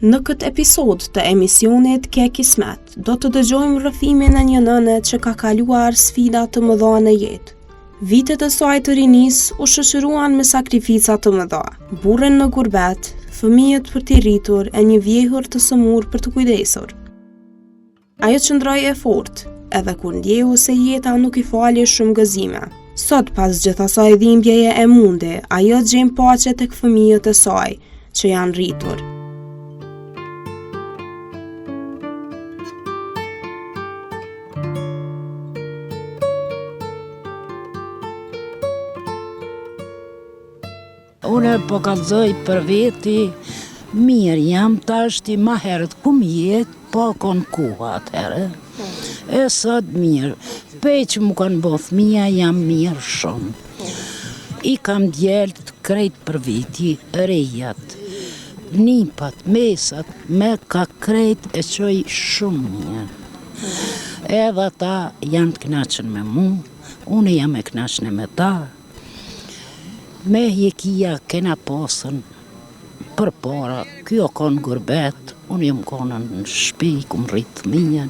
Në këtë episod të emisionit Ke Kismet, do të dëgjojmë rrëfimin e një nëne që ka kaluar sfida të mëdha në jetë. Vitet e saj të rinis u shoqëruan me sakrifica të mëdha. Burrin në gurbet, fëmijët për t'i rritur e një vjehur të sëmur për të kujdesur. Ajo qëndroi e fortë, edhe kur ndjehu se jeta nuk i fali shumë gëzime. Sot pas gjithë asaj dhimbjeje e mundi, ajo gjen paqe tek fëmijët e saj që janë rritur. Unë po kallëzoj për veti, mirë jam tashti ma herët kum jetë, po kon kuha atëherë. E sot mirë, pej që mu kanë bo fëmija jam mirë shumë. I kam djelët krejt për veti, rejat, nipat, mesat, me ka krejt e qoj shumë mirë. Edhe ata janë të knaqen me mu, unë jam e knaqen me ta. Me jekia kena pasën për para, kjo konë gurbet, unë jem konë në shpi, kum rritë fëmijën,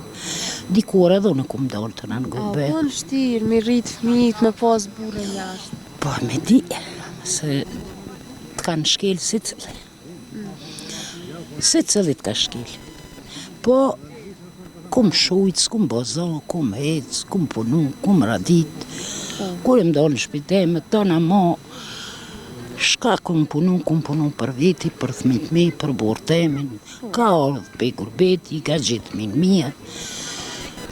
dikur edhe unë kum dalë të në gurbet. Po në shtirë, me rritë fëmijët, me pas burën jashtë? Po me di, se të kanë shkel si cili. Si cili të ka shkel. Po, kum shujtë, kum bozo, kum hecë, kum punu, kum radit. Kur im dalë në shpiteme, tëna mo, shka kum punu për veti, për thmit mi, për bortemin, ka ardhë pe gurbeti, ka gjithë min mija.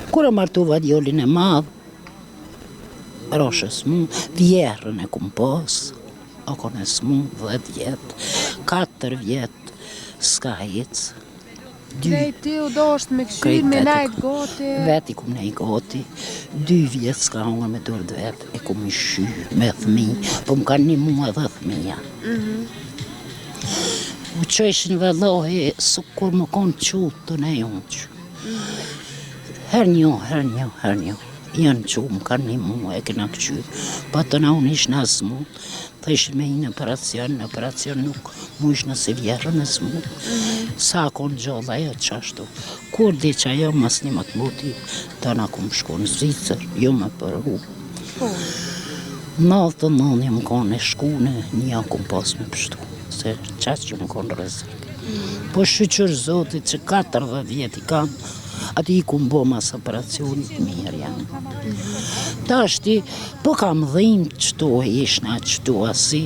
Kura martuva djolin e madhë, roshës mu, vjerën e kum pas, akon e s'mu, 10 vjetë, 4 vjetë, s'ka hecë. Veti u dosht me këshirë, me najt gati? Veti kum nej gati, 2 vjetë s'ka hongër me dërë vetë, e kum i shy me thmi, po më kanë një mua dhe thmija. U qeshin vëllohi, su kur më konë qutë të ne unë. Her një, janë që më kanë një mua, e këna këqyrë, pa të na unë ishë në smut, të ishë me një operacion nuk mu ishë nëse vjerën e smut, sa konë gjolla e qashtu, kur di që ajo mas një më të muti, të na kumë shku në Zvicër, jo me përhu. Nalë të nënë më konë e shkune, një kumë pas me pështu, se qaqë që më konë rëzik. Po shqyqër zotit që 40 vjeti kam, ati i kumë bo mas operacionit mirë janë. Ta shti, po kam dhim qëto e ishna qëto asi,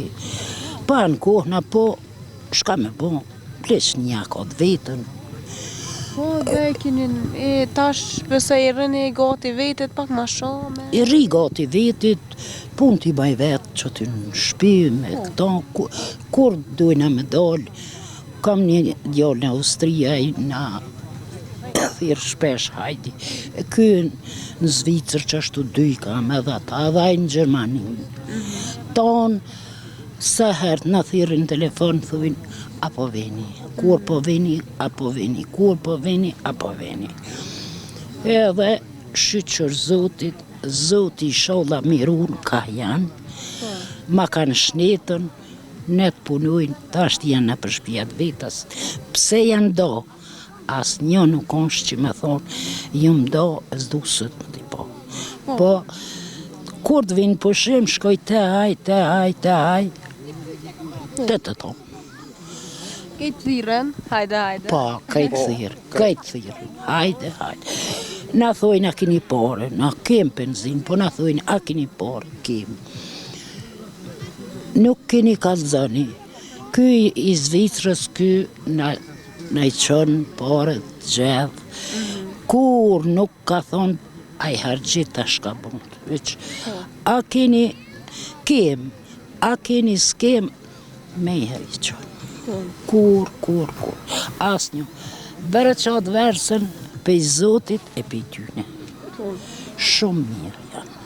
pa në kohëna po, shka me bo, plesh një akot vetën. Po, dhe kinin, tash pëse i rëni gati vetet pak ma shumë? I ri gati vetit, pun t'i baj vetë që t'i në shpi me këta, kur dojna me dalë, kam një djallë në Austria, na thirë shpesh hajdi. Kënë në Zvicër që ashtu 2 kam edhe ata, edhe në Gjermani. Tonë, sa herë në thirë në telefon, thuvin, apo veni, kur po veni, apo veni, kur po veni, apo veni. Edhe shqyqër zotit, zoti sholla mirun ka janë, ma kanë shnetën, ne të punojnë, tasht janë në përshpijat vetës. Pse janë do? As një nuk është që me thonë, jëm do, e s'du sët më t'i po. Po, kur të vinë pushim, shkoj te haj, te tonë. Kejtë thiren, hajde. Po, kejtë thirë, hajde. Na thojnë a kini pare, na kem benzin, po na thojnë a kini pare, kem. Nuk kini kalzani. Ky i Zvicrës, ky na i qënë pare të gjedhë. Kur nuk ka thonë, a i hargjit ta shka bund. A kini kem, a kini s'kem, me i her i qënë. Kur. As një. Vere qatë versën, pej zotit e pej tyne. Shumë mirë janë.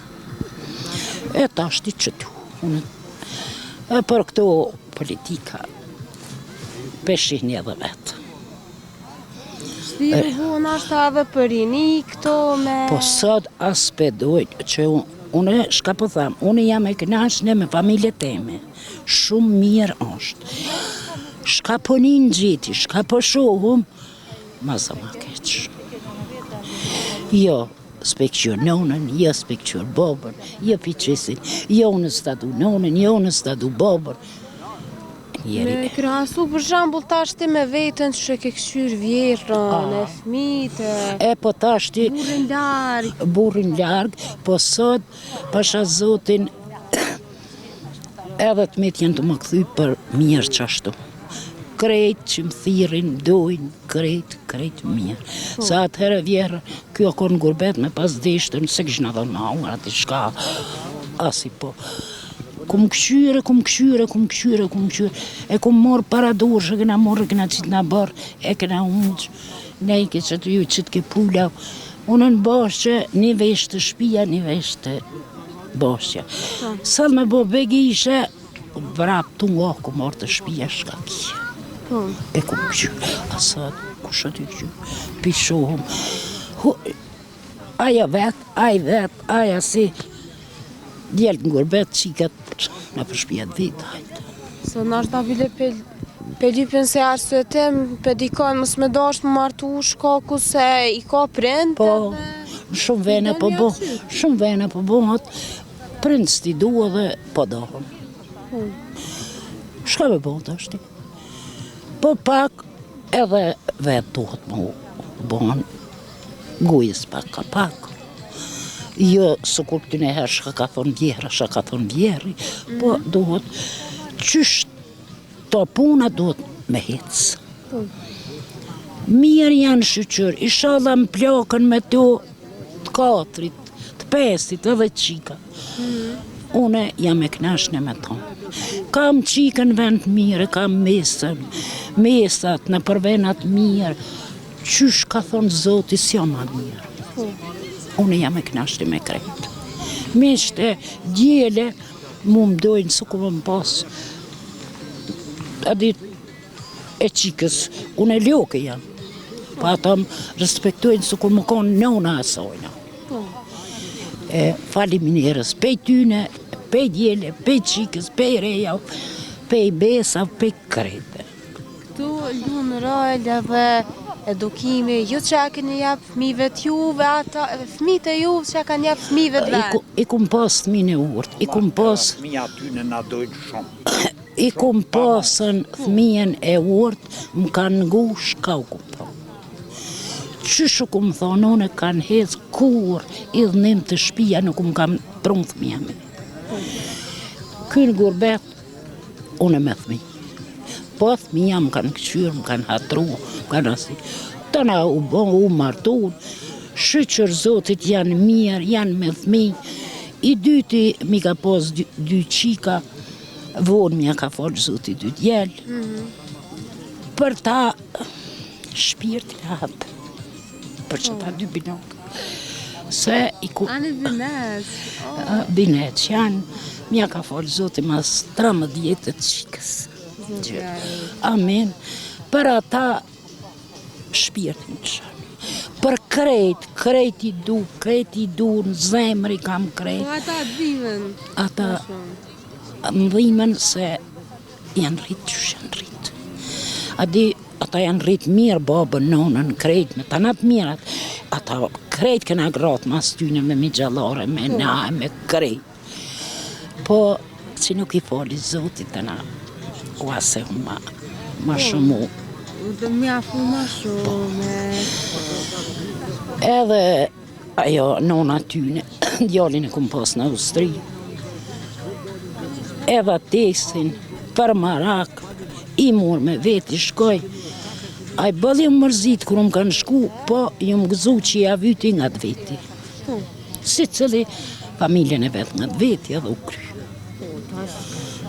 E ta shti që tu. E për këto politika, peshin edhe vetë. Shtirë bunë ashtë edhe për rini këto me... Po sot as pedojnë që unë shka po thamë, unë jam e kënaqshme me familje teme. Shumë mirë është. Shka po një gjeti, shka po shohum, ma sa ma keq. Jo, spekqyr nonën, jo spekqyr babën, jo piqesin, jo në stadu nonën, jo në stadu babën. Me krahasu për shembull tash ti me veten që ke këshyr vjerën, e fëmijët, E po tash ti burrin larg. burrin larg, po sot, pasha Zotin, edhe të mit janë të më kthy për mirë qashtu. Krejt që më thirin, dojnë, krejt mirë. Sa atëherë vjerë, kjo konë gurbet me pas deshtën, se kështë në dhe në aura, të shka, asi po. Kum këshyre, e kum morë para dorë, këna morë, këna qitë në barë, e këna unqë, ne i ke që të ju qitë ke pula. Unë në bashkë, një vesh të shpia, një vesh të bashkë. Sa me bo begishe, vrap të nga ku morë të shpia shka kje. E ku këshyre, asad, ku shë të këshyre, pishohëm. Aja aja si, djelë në gurbet, qikat në përshpijat vitë, hajtë. Se nash da bile pe lypjen se arsye tem, pe dikon mës me dash më martu shkaku se i ka prind. Po, shumë vene po bohat, prind s'ti dua dhe po dohëm. Shka me bohat ashti? Po pak edhe vetë duhet më bohan gujës pak. Jo, së kur këtune herë shka ka thonë vjeri, po duhet, qysh të puna duhet me hecë. Mirë janë shqyqër, ishala më plakën me to të katrit, të pesit edhe qika. Une jam e knashne me tonë. Kam qikën vend mirë, kam mesat në përvenat mirë, qysh ka thonë Zoti s'jo ma mirë. Unë jam e knashti me krejt. Mishte, djele, mu më dojnë së ku më pas. Adit e qikës, unë e ljoke jam. Pa ata më respektojnë së ku më konë nëna asojna. Faliminierës, pej tyne, pej djele, pej qikës, pej reja, pej besa, pej krejte. Tu lunë rojlë dhe edukimi, ju që a këni japë fëmive t'juve, ata fëmijët e juve që a kanë japë fëmive t'venë. I kum pas fëmijën e urt, i kum pas... Fëmija tyne na dojnë shumë. I kum pasën fëmijën e urt, më kanë ngu shka u kum pa. Qyshu kum thonë, une kanë hez kur i dhënim të shpia, nuk më kam prunë fëmija me. Kënë gurbet, une me fëmijë. Po fëmija më kanë këqyrë, më kanë hatru, më kanë asi. Tëna u martun, shqyqër Zotit janë mirë, janë me fëmijë. I dyti mi ka pos dy qika, vonë mja ka folë Zotit dy djelë. Për ta shpirtin hapë, për që ta dy binokë. Se i ku... Anë binet. Binet janë, mja ka folë Zotit mas 13 jetët qikës. Amen. Për ata shpirtin të shanë. Për krejt i du, në zemri kam krejt. Po ata dhimen. Ata më dhimen se janë rritë që janë rritë. Ata janë rritë mirë, babën, nonën, krejt, me të natë mirat. Ata krejt këna gratë mas tyne me gjallare, me na, me krejt. Po, që nuk i fali Zotit të na. Ase ma shumë. Dhe mjafu ma shumë. Edhe ajo nona tyne, djallin e kum pas në Austri. Edhe tesin për marak, i mor me veti shkoj. A i bëdhi më mërzit kër më kanë shku, po ju më gëzu që i avyti nga të veti. Si cili familjen e vetë nga të veti edhe u kry.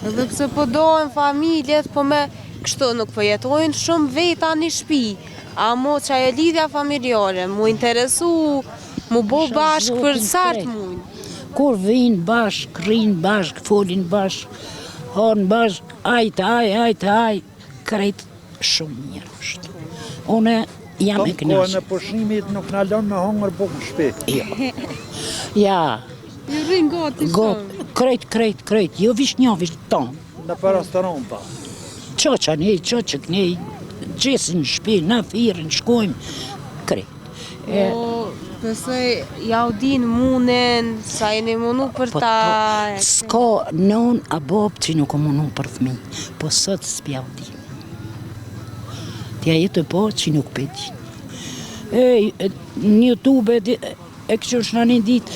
Edhe pse po dojnë familjet, po me kështu nuk po jetojnë shumë veta një shpi. A mo që e lidhja familjare, mu interesu, mu bo bashkë për sartë mujnë. Kur vinë bashkë, rinë bashkë, folin bashkë, hanë bashkë, ajtë, krejt shumë mirë është. Une jam e knashë. Kohën e pushimit nuk në lonë me hongër bukë në shpi. Ja. Ju rinë gati shumë. Krejt, jo vish një, vish tonë. Në për restoran pa. qoqa nej, qoqëk nej, gjesin në shpi, na thirën, shkojmë, krejt. Besoj, ja u din munen, sa jeni munu për Po ta... s'ka non a bob që nuk o munu për thmi, po sot s'pja u din. Tja jetë po që nuk pe din. Në YouTube e këqësh në një dit,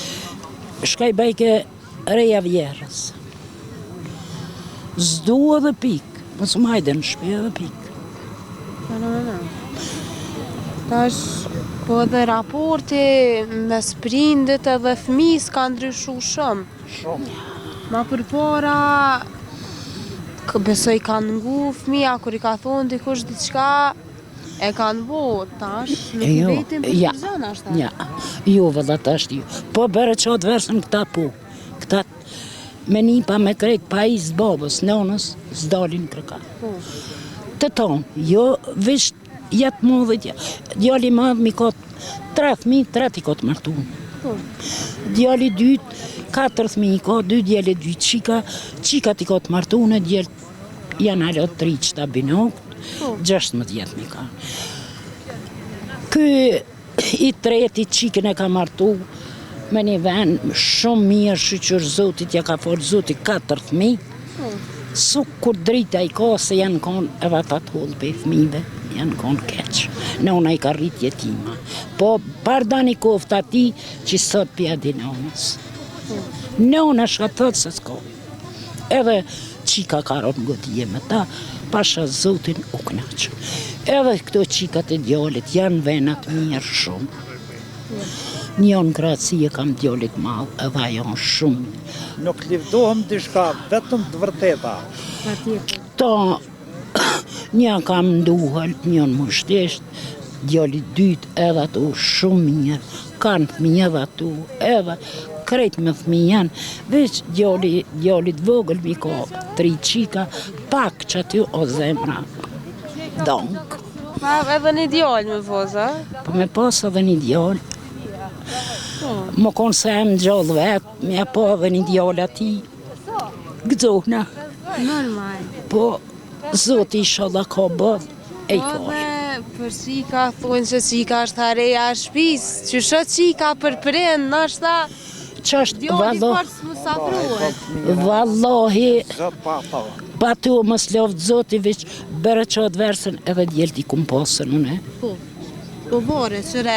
shkaj bajke reja vjerës. Zdu edhe pik, mos majde në shpe edhe pik. Tash, po edhe raporti mes prindit edhe fëmis ka ndryshu shumë. Shumë. Ma përpara, besoj kanë ngu fëmija, kur i ka thonë dikush diçka, e kanë bo, tash, nuk i vetin për ja, përzën ashta. ja, jo vëlla tash jo. Po bërë qatë versën këta po, këta me nipa me krejt pa i zbabës, nonës, s'dalin kërka. Po. Të tonë, jo visht jetë modhët, djali madhë mi ka 3 fëmi, 3 i ka të martunë. Po. Djali 2, 4 fëmi i ka, 2 djali 2 qika, qikat i ka të martunë, djeli janë alo 3 qëta binokët, 16 jetë mi ka. Ky i treti qikën e ka martu, me një ven shumë mirë, shqyqër zotit, ja ka folë zotit 4 fëmi, su kur drita i ka se janë konë evatat hullë për fëmive, janë konë keqë. Nona i ka rrit jetima. Po, pardani kofta ti që sot pja di nonës. Nona shka thëtë se s'ko. Edhe qika ka ronë godije me ta, pasha zotin u knaqë. Edhe këto qikat e djallit janë venat mirë shumë. Njën gracie kam djallit malë, edhe ajo shumë. Nuk livdohem dishka, vetëm të vërteta. Ta, një kam nduhëll, njën më shtesht, djallit dytë edhe ato shumë mirë, kanë fëmijë edhe ato, edhe krejt me fëmijë janë, veç djallit vogël mi ka 3 qika, pak që aty o zemra, donk. Pa edhe një djallë me voza. Po me pas edhe një djallë, më konë se em gjallë vetë, me po edhe një djallë ati, gëzohna. Normal. Po, zoti inshallah ka bëdh, e i Po ka. dhe për qika, thonë që qika është hareja e shpis, që shë qika për prind, nashta Që është djali forës më safruhet. Vallahi, Zot pa pa. pa tu më slovë zoti veç bërë qatë versën edhe djelti kum pasën, une. Po bore, qëre,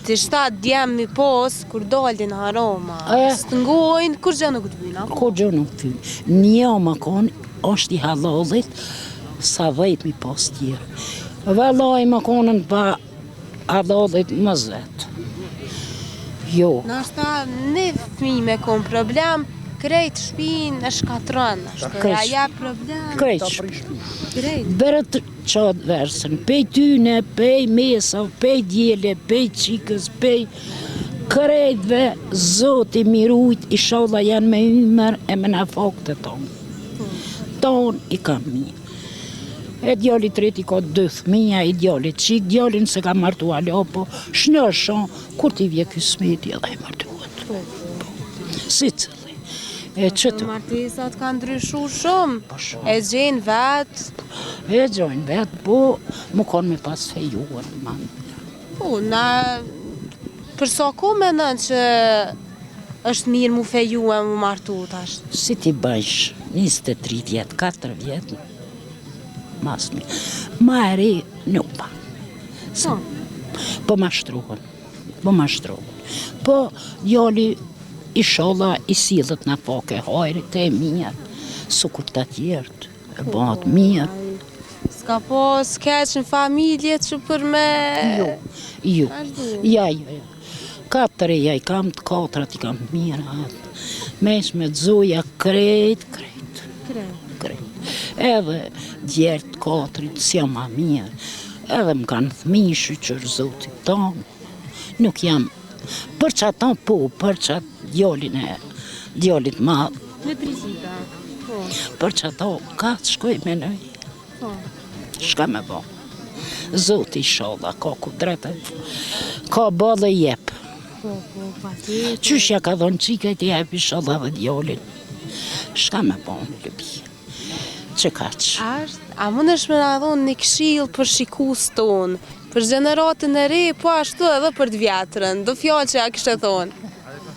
të shtatë djemë mi posë, kur dalin haroma, së ngojnë, kur gjë nuk të vyna. Ko gjë nuk ty. Një më konë, është i halallit, sa 10 mi pas tjerë. Vallahi më konën pa halallit më zvetë. Jo. Nashta në fëmi me kom problem, krejt shpinë e shkatron, është Krejt. aja problem. Krejq. Krejt. Bërët qatë versën, pej tyne, pej mesav, pej djele, pej qikës, pej krejtve, zoti mirujt, inshallah janë me ymer e me na fakët e tonë. Tonë i kam mirë. E djali treti ka 2 fëmija, e djali qik, djalin se ka martu alo, po shnëshon, kur ti vje ky smeti edhe i martuat. Si cëlli. E qëtu. Martesat kanë ndryshu shumë, shumë. e gjenë vetë. E gjojnë vetë, po më konë me pas fejuar, man. Po, na për sa ko menon që është mirë mu feju e mu martu tash? Si ti bëjsh 23 vjetë, 4 vjetë, mas mirë. Ma e ri nuk pa. Po. Po ma shtruhën, Po djali inshallah i sillet na fake hajrit e mirë, su kur të tjertë, e bëhat mirë. S'ka po s'keq në familje që për me... Jo, Vazhdo. ja. 4 ja i kam, të 4 i kam mirë. Mesh me dzoja krejt. Edhe djertë 4 s'jam ma mirë. Edhe më kanë thmi shqyqër zotit tonë. Nuk jam, për që ato po, për që djallit madhë. Me trisita. Po. Për që ato ka të shkoj me nëj. Po. Shka me bo. Zoti inshallah ka ku drete. Ka bo dhe jep. Po, patjetër. Qyshja ka dhonë qikajt i jep inshallah dhe djallin. Shka me bo në lëbi. që kaq. A mundesh me na dhon një këshill për shikus ton, për gjeneratën e re, po ashtu edhe për të vjetrën, do fjalë që ja kishte thonë.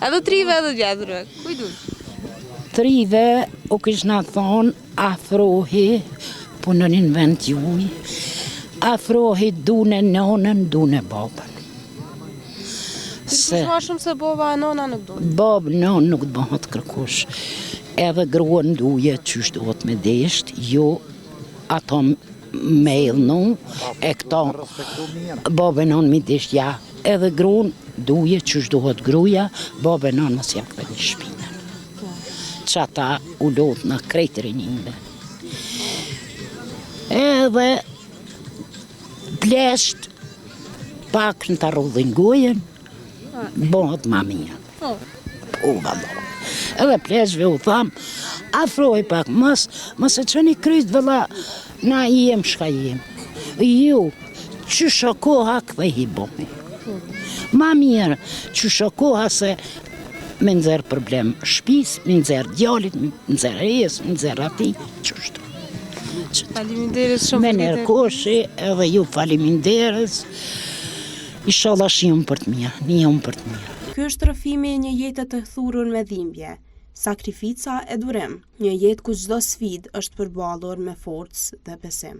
Edhe trive edhe vjetrëve. Kujdu. Trive u kishna thonë afrohi, punën vend juj, afrohi dune nonën, dune babën. Se ma shumë se baba e nona nuk do. Babë non nuk të bëhat kërkush. Edhe gruan duje qysh duhet me desht, jo ato me ilnu, e këta babë non mi desht ja. Edhe gruan duje qysh duhet gruja, babë non mos jakve një shpinën. Që ata u lot në krejtë rinjimbe. Edhe plesht pak në të rudhin gojen, bëhat ma mirë. Po, valla. Edhe pleshve u tham, afroj pak, mos e qëni kryt vëlla, na jem shka jem. Ju, që shokoha këve hi bomi. Ma mirë, që shokoha se me nëzër problem shpis, me nëzër djallit, me nëzër rejes, me nëzër ati, qështu. Faleminderit shumë. Me nërkoshi, edhe ju faleminderes, inshallah shion për të mija, një për të mija. Ky është rrëfimi i një jete të thurur me dhimbje, sakrifica e durim, një jetë ku çdo sfidë është përballur me forcë dhe besim.